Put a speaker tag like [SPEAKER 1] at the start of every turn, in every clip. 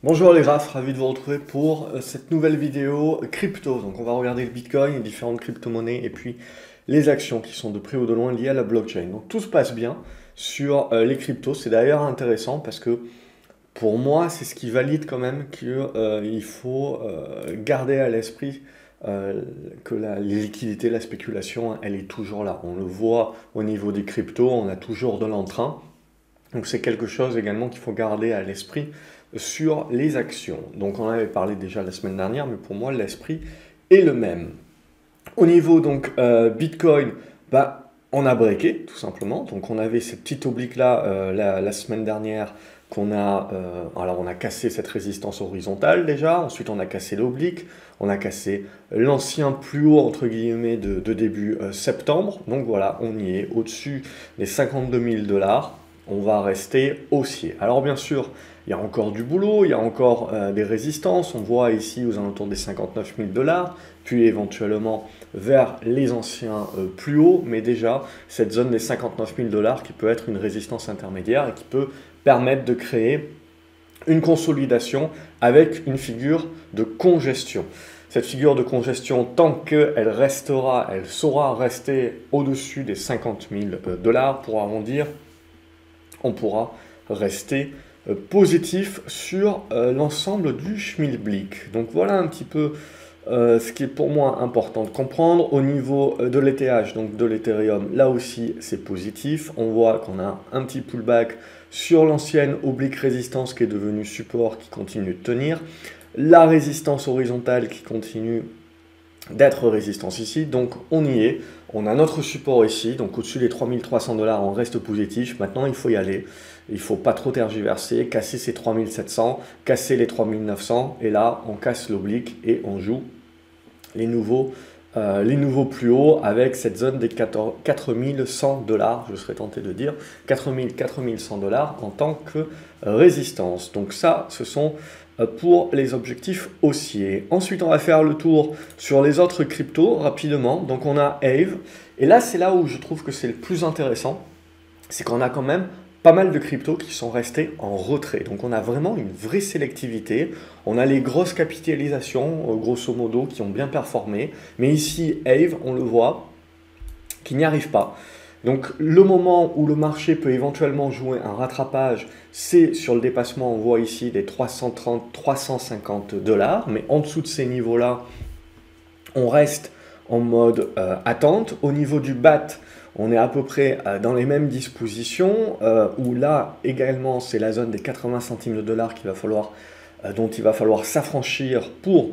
[SPEAKER 1] Bonjour les graphes, ravi de vous retrouver pour cette nouvelle vidéo crypto. Donc on va regarder le Bitcoin, les différentes crypto-monnaies et puis les actions qui sont de près ou de loin liées à la blockchain. Donc tout se passe bien sur les cryptos. C'est d'ailleurs intéressant parce que pour moi c'est ce qui valide quand même qu'il faut garder à l'esprit que les liquidités, la spéculation, elle est toujours là. On le voit au niveau des cryptos, on a toujours de l'entrain. Donc c'est quelque chose également qu'il faut garder à l'esprit sur les actions. Donc on en avait parlé déjà la semaine dernière, mais pour moi l'esprit est le même. Au niveau donc Bitcoin, on a breaké tout simplement. Donc on avait cette petite oblique là la semaine dernière alors on a cassé cette résistance horizontale déjà, ensuite on a cassé l'oblique, on a cassé l'ancien plus haut entre guillemets de début septembre. Donc voilà, on y est au-dessus des 52 000 $. On va rester haussier. Alors bien sûr, il y a encore du boulot, il y a encore des résistances. On voit ici aux alentours des 59 000 $, puis éventuellement vers les anciens plus hauts, mais déjà cette zone des 59 000 $ qui peut être une résistance intermédiaire et qui peut permettre de créer une consolidation avec une figure de congestion. Cette figure de congestion, tant qu'elle restera, elle saura rester au-dessus des 50 000 $, pour arrondir, on pourra rester positif sur l'ensemble du schmilblick. Donc voilà un petit peu ce qui est pour moi important de comprendre. Au niveau de l'ETH, donc de l'Ethereum, là aussi c'est positif. On voit qu'on a un petit pullback sur l'ancienne oblique résistance qui est devenue support, qui continue de tenir. La résistance horizontale qui continue d'être résistance ici, donc on y est, on a notre support ici, donc au-dessus des 3300 $, on reste positif. Maintenant il faut y aller, il ne faut pas trop tergiverser, casser ces 3700, casser les 3900, et là on casse l'oblique et on joue les nouveaux plus hauts avec cette zone des 4100 $, je serais tenté de dire 4100 $ en tant que résistance. Donc ça, ce sont pour les objectifs haussiers. Ensuite, on va faire le tour sur les autres cryptos rapidement. Donc on a Aave, et là c'est là où je trouve que c'est le plus intéressant, c'est qu'on a quand même pas mal de cryptos qui sont restés en retrait. Donc on a vraiment une vraie sélectivité. On a les grosses capitalisations, grosso modo, qui ont bien performé. Mais ici, Aave, on le voit, qui n'y arrive pas. Donc le moment où le marché peut éventuellement jouer un rattrapage, c'est sur le dépassement, on voit ici des 330-350 $. Mais en dessous de ces niveaux-là, on reste en mode attente. Au niveau du BAT, on est à peu près dans les mêmes dispositions, où là également c'est la zone des 80 centimes de dollars dont il va falloir s'affranchir pour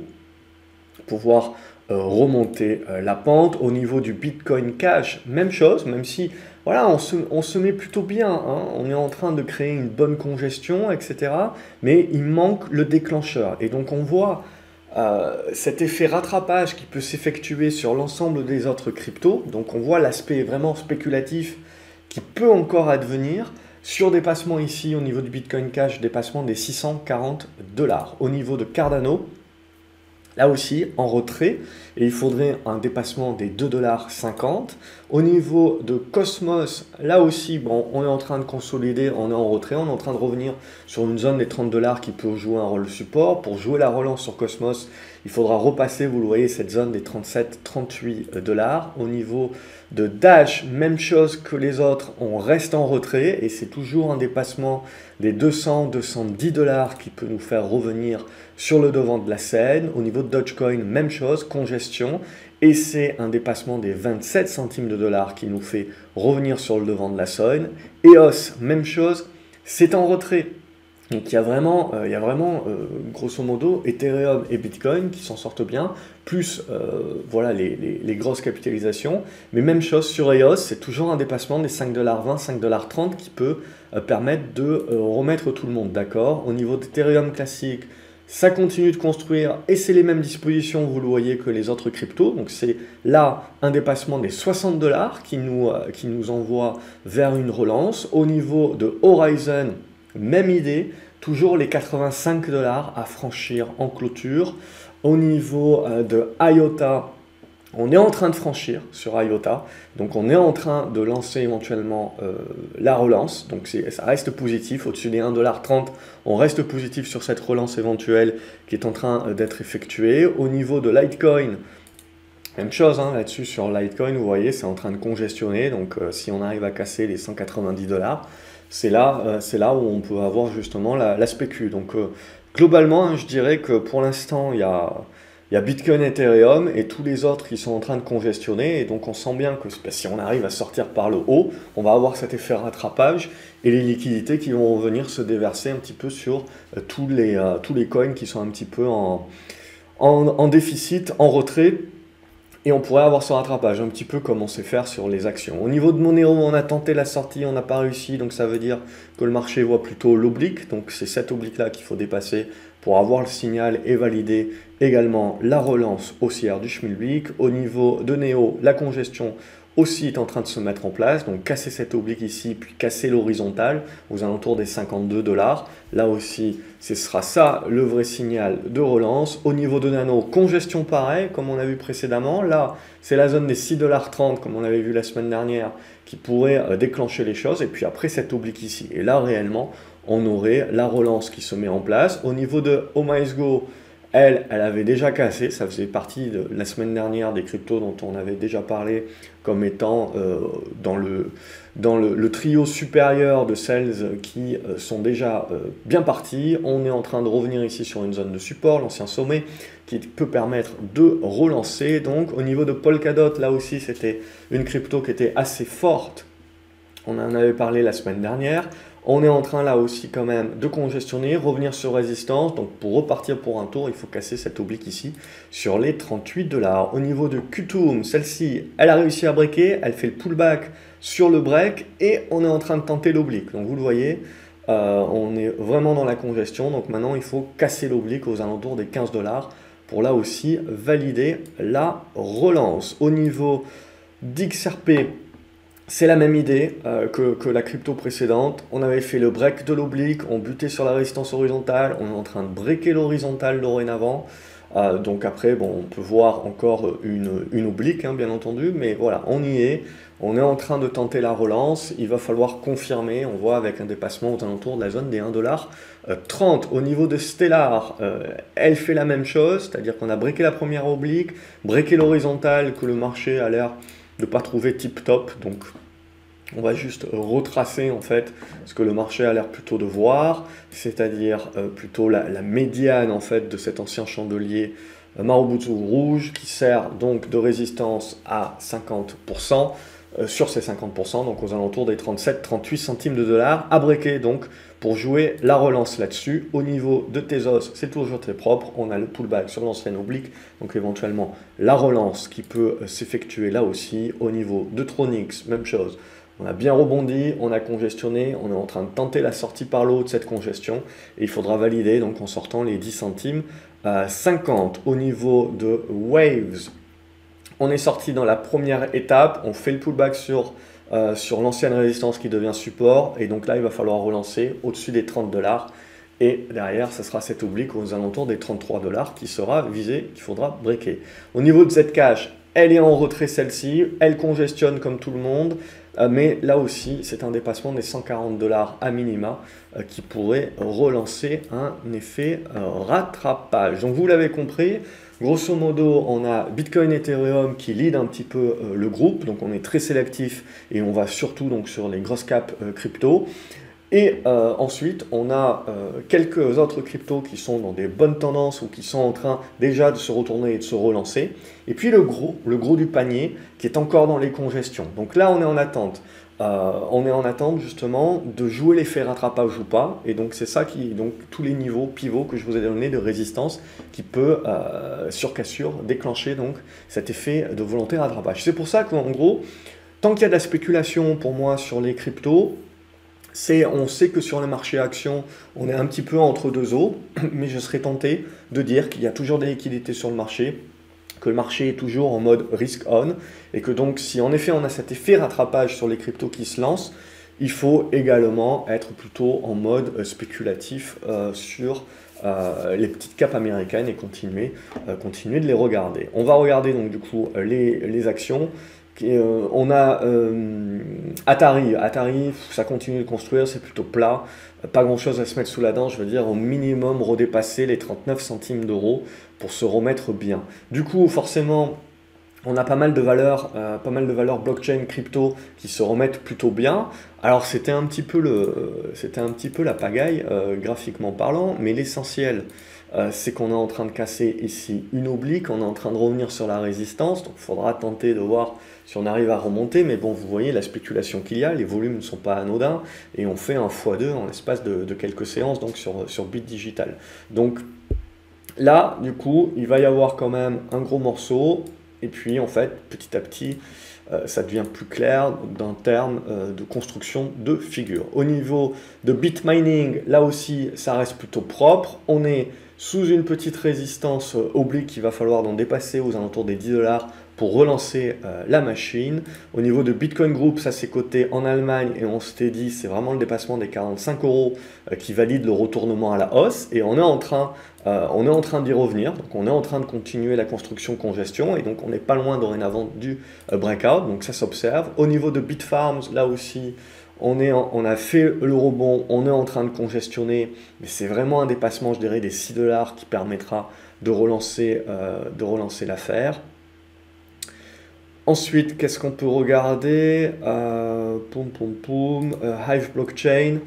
[SPEAKER 1] pouvoir remonter la pente. Au niveau du Bitcoin Cash, même chose, même si voilà, on se met plutôt bien, hein. On est en train de créer une bonne congestion, etc. Mais il manque le déclencheur. Et donc on voit cet effet rattrapage qui peut s'effectuer sur l'ensemble des autres cryptos. Donc on voit l'aspect vraiment spéculatif qui peut encore advenir sur dépassement ici au niveau du Bitcoin Cash, dépassement des 640 $. Au niveau de Cardano, là aussi en retrait, et il faudrait un dépassement des 2,50 $. Au niveau de Cosmos, là aussi, bon, on est en train de consolider, on est en retrait, on est en train de revenir sur une zone des 30 $ qui peut jouer un rôle support. Pour jouer la relance sur Cosmos, il faudra repasser, vous le voyez, cette zone des 37-38 $. Au niveau de Dash, même chose que les autres, on reste en retrait, et c'est toujours un dépassement des 200-210 $ qui peut nous faire revenir sur le devant de la scène. Au niveau de Dogecoin, même chose, congestion, et c'est un dépassement des 27 centimes de dollars qui nous fait revenir sur le devant de la scène. EOS, même chose, c'est en retrait. Donc il y a vraiment, grosso modo, Ethereum et Bitcoin qui s'en sortent bien, plus voilà, les grosses capitalisations. Mais même chose sur EOS, c'est toujours un dépassement des 5,20 $, 5,30 $ qui peut permettre de remettre tout le monde d'accord. Au niveau d'Ethereum classique, ça continue de construire et c'est les mêmes dispositions, vous le voyez, que les autres cryptos. Donc c'est là un dépassement des 60 $ qui nous envoie vers une relance. Au niveau de Horizon, même idée, toujours les 85 $ à franchir en clôture. Au niveau de IOTA, On est en train de franchir sur IOTA, donc on est en train de lancer éventuellement la relance, donc ça reste positif, au-dessus des 1,30 $, on reste positif sur cette relance éventuelle qui est en train d'être effectuée. Au niveau de Litecoin, même chose hein, là-dessus sur Litecoin, vous voyez, c'est en train de congestionner, donc si on arrive à casser les 190 $, c'est là où on peut avoir justement la spécu. Donc globalement, hein, je dirais que pour l'instant, il y a Bitcoin, Ethereum et tous les autres qui sont en train de congestionner. Et donc on sent bien que si on arrive à sortir par le haut, on va avoir cet effet rattrapage et les liquidités qui vont venir se déverser un petit peu sur tous les coins qui sont un petit peu en déficit, en retrait. Et on pourrait avoir ce rattrapage, un petit peu comme on sait faire sur les actions. Au niveau de Monero, on a tenté la sortie, on n'a pas réussi, donc ça veut dire que le marché voit plutôt l'oblique. Donc c'est cette oblique-là qu'il faut dépasser pour avoir le signal et valider également la relance haussière du Schmilblick. Au niveau de Neo, la congestion aussi est en train de se mettre en place, donc casser cette oblique ici, puis casser l'horizontale aux alentours des 52 $. Là aussi, ce sera ça le vrai signal de relance. Au niveau de Nano, congestion pareil, comme on a vu précédemment. Là, c'est la zone des 6,30 $, comme on avait vu la semaine dernière, qui pourrait déclencher les choses. Et puis après, cette oblique ici. Et là, réellement, on aurait la relance qui se met en place. Au niveau de OmiseGo, elle avait déjà cassé, ça faisait partie de la semaine dernière des cryptos dont on avait déjà parlé comme étant dans le trio supérieur de celles qui sont déjà bien parties. On est en train de revenir ici sur une zone de support, l'ancien sommet, qui peut permettre de relancer. Donc au niveau de Polkadot, là aussi c'était une crypto qui était assez forte. On en avait parlé la semaine dernière. On est en train là aussi quand même de congestionner, revenir sur résistance. Donc pour repartir pour un tour, il faut casser cette oblique ici sur les 38 $. Au niveau de Qtum, celle-ci, elle a réussi à breaker. Elle fait le pullback sur le break et on est en train de tenter l'oblique. Donc vous le voyez, on est vraiment dans la congestion. Donc maintenant, il faut casser l'oblique aux alentours des 15 $ pour là aussi valider la relance. Au niveau d'XRP, c'est la même idée que la crypto précédente. On avait fait le break de l'oblique, on butait sur la résistance horizontale, on est en train de breaker l'horizontale dorénavant. Donc après, bon, on peut voir encore une oblique, hein, bien entendu, mais voilà, on y est. On est en train de tenter la relance. Il va falloir confirmer. On voit avec un dépassement aux alentours de la zone des 1,30 $. Au niveau de Stellar, elle fait la même chose, c'est-à-dire qu'on a breaké la première oblique, breaké l'horizontale que le marché a l'air de ne pas trouver tip top. Donc on va juste retracer en fait ce que le marché a l'air plutôt de voir, c'est-à-dire plutôt la médiane en fait de cet ancien chandelier Marubutsu rouge qui sert donc de résistance à 50%. Sur ces 50%, donc aux alentours des 37-38 centimes de dollars, à breaker donc pour jouer la relance là-dessus. Au niveau de Tezos, c'est toujours très propre, on a le pullback sur l'ancienne oblique, donc éventuellement la relance qui peut s'effectuer là aussi. Au niveau de Tronix, même chose, on a bien rebondi, on a congestionné, on est en train de tenter la sortie par le haut de cette congestion, et il faudra valider donc en sortant les 10 centimes 50. Au niveau de Waves, on est sorti dans la première étape, on fait le pullback sur l'ancienne résistance qui devient support, et donc là il va falloir relancer au-dessus des 30 $, et derrière ce sera cette oblique aux alentours des 33 $ qui sera visée, qu'il faudra breaker. Au niveau de Zcash, elle est en retrait celle-ci, elle congestionne comme tout le monde, mais là aussi c'est un dépassement des 140 $ à minima qui pourrait relancer un effet rattrapage. Donc vous l'avez compris, grosso modo on a Bitcoin, Ethereum qui lead un petit peu le groupe, donc on est très sélectif et on va surtout donc sur les grosses caps crypto. Et ensuite, on a quelques autres cryptos qui sont dans des bonnes tendances ou qui sont en train déjà de se retourner et de se relancer. Et puis le gros du panier qui est encore dans les congestions. Donc là, on est en attente. On est en attente justement de jouer l'effet rattrapage ou pas. Et donc c'est ça qui, donc tous les niveaux pivots que je vous ai donné de résistance qui peut, sur cassure, déclencher donc cet effet de volonté rattrapage. C'est pour ça qu'en gros, tant qu'il y a de la spéculation pour moi sur les cryptos, on sait que sur le marché actions, on est un petit peu entre deux eaux, mais je serais tenté de dire qu'il y a toujours des liquidités sur le marché, que le marché est toujours en mode risk on, et que donc si en effet on a cet effet rattrapage sur les cryptos qui se lancent, il faut également être plutôt en mode spéculatif sur les petites capes américaines et continuer de les regarder. On va regarder donc du coup les actions. On a Atari, ça continue de construire, c'est plutôt plat, pas grand chose à se mettre sous la dent, je veux dire au minimum redépasser les 39 centimes d'euros pour se remettre bien. Du coup forcément on a pas mal de valeurs blockchain, crypto qui se remettent plutôt bien. Alors c'était un petit peu la pagaille graphiquement parlant, mais l'essentiel c'est qu'on est en train de casser ici une oblique, on est en train de revenir sur la résistance, donc il faudra tenter de voir si on arrive à remonter, mais bon, vous voyez la spéculation qu'il y a, les volumes ne sont pas anodins, et on fait un x2 en l'espace de quelques séances donc sur Bit Digital. Donc là, du coup, il va y avoir quand même un gros morceau, et puis en fait, petit à petit, ça devient plus clair d'un terme de construction de figure. Au niveau de bit mining, là aussi, ça reste plutôt propre. On est sous une petite résistance oblique qu'il va falloir donc dépasser aux alentours des 10 $ pour relancer la machine. Au niveau de Bitcoin Group, ça c'est coté en Allemagne et on s'était dit c'est vraiment le dépassement des 45 € qui valide le retournement à la hausse et on est en train d'y revenir, donc on est en train de continuer la construction congestion et donc on n'est pas loin dorénavant du breakout, donc ça s'observe. Au niveau de Bitfarms, là aussi, on a fait le rebond, on est en train de congestionner, mais c'est vraiment un dépassement, je dirais, des 6 $ qui permettra de relancer l'affaire. Ensuite, qu'est-ce qu'on peut regarder? Hive Blockchain.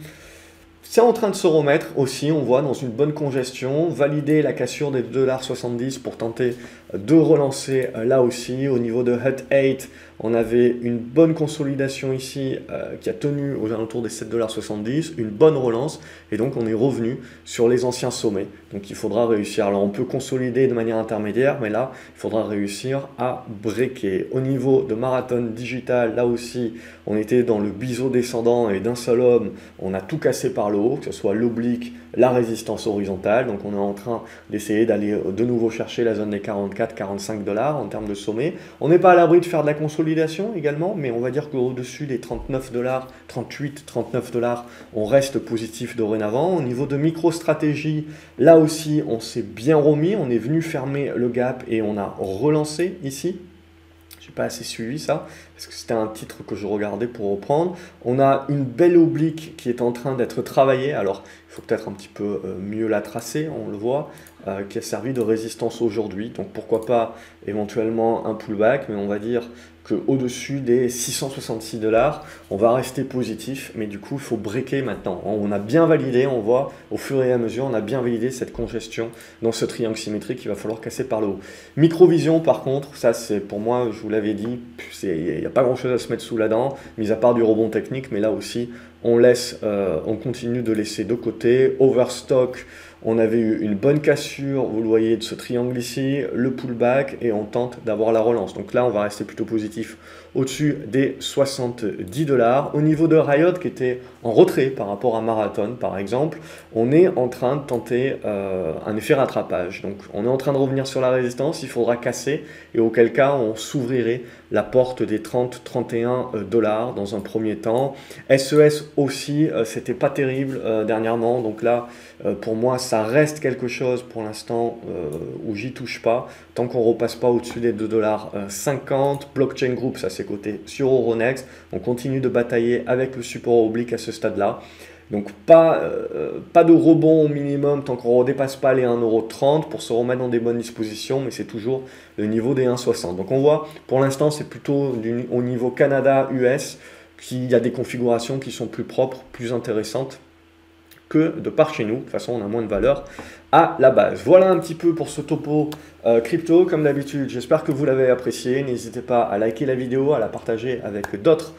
[SPEAKER 1] C'est en train de se remettre aussi, on voit, dans une bonne congestion, valider la cassure des 2,70 $ pour tenter de relancer là aussi. Au niveau de Hut 8, on avait une bonne consolidation ici qui a tenu aux alentours des 7,70 $, une bonne relance, et donc on est revenu sur les anciens sommets. Donc il faudra réussir. Alors on peut consolider de manière intermédiaire, mais là, il faudra réussir à breaker. Au niveau de Marathon Digital, là aussi, on était dans le biseau descendant et d'un seul homme, on a tout cassé par le haut, que ce soit l'oblique, la résistance horizontale. Donc on est en train d'essayer d'aller de nouveau chercher la zone des 44-45 $ en termes de sommet. On n'est pas à l'abri de faire de la consolidation également, mais on va dire qu'au-dessus des 39 $, 38, 39 $, on reste positif dorénavant. Au niveau de MicroStrategy, là aussi, on s'est bien remis, on est venu fermer le gap et on a relancé ici. Je n'ai pas assez suivi ça, parce que c'était un titre que je regardais pour reprendre. On a une belle oblique qui est en train d'être travaillée, alors il faut peut-être un petit peu mieux la tracer, on le voit, qui a servi de résistance aujourd'hui. Donc pourquoi pas éventuellement un pullback, mais on va dire qu'au-dessus des 666 $, on va rester positif, mais du coup il faut breaker maintenant. On a bien validé, on voit au fur et à mesure, on a bien validé cette congestion dans ce triangle symétrique qu'il va falloir casser par le haut. Microvision par contre, ça c'est pour moi, je vous l'avais dit, il n'y a pas grand chose à se mettre sous la dent, mis à part du rebond technique, mais là aussi on continue de laisser de côté. Overstock, on avait eu une bonne cassure, vous le voyez, de ce triangle ici, le pullback, et on tente d'avoir la relance. Donc là, on va rester plutôt positif au-dessus des 70 $. Au niveau de Riot, qui était en retrait par rapport à Marathon, par exemple, on est en train de tenter un effet rattrapage. Donc on est en train de revenir sur la résistance, il faudra casser, et auquel cas, on s'ouvrirait la porte des 30-31 $ dans un premier temps. SES aussi, c'était pas terrible dernièrement, donc là, pour moi, ça reste quelque chose pour l'instant où j'y touche pas, tant qu'on repasse pas au-dessus des 2,50 $. Blockchain Group, ça c'est coté sur Euronext, on continue de batailler avec le support oblique à ce stade-là. Donc pas de rebond au minimum tant qu'on ne dépasse pas les 1,30 € pour se remettre dans des bonnes dispositions, mais c'est toujours le niveau des 1,60 $. Donc on voit, pour l'instant, c'est plutôt au niveau Canada-US qu'il y a des configurations qui sont plus propres, plus intéressantes que de par chez nous. De toute façon, on a moins de valeur à la base. Voilà un petit peu pour ce topo crypto. Comme d'habitude, j'espère que vous l'avez apprécié. N'hésitez pas à liker la vidéo, à la partager avec d'autres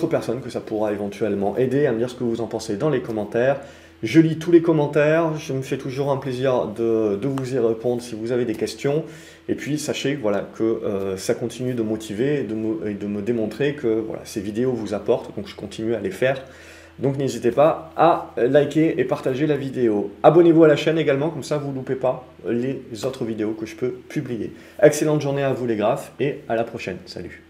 [SPEAKER 1] personnes que ça pourra éventuellement aider, à me dire ce que vous en pensez dans les commentaires. Je lis tous les commentaires, je me fais toujours un plaisir de vous y répondre si vous avez des questions. Et puis sachez voilà, que ça continue de motiver et de me démontrer que voilà, ces vidéos vous apportent, donc je continue à les faire. Donc n'hésitez pas à liker et partager la vidéo. Abonnez-vous à la chaîne également, comme ça vous ne loupez pas les autres vidéos que je peux publier. Excellente journée à vous les graphes et à la prochaine. Salut.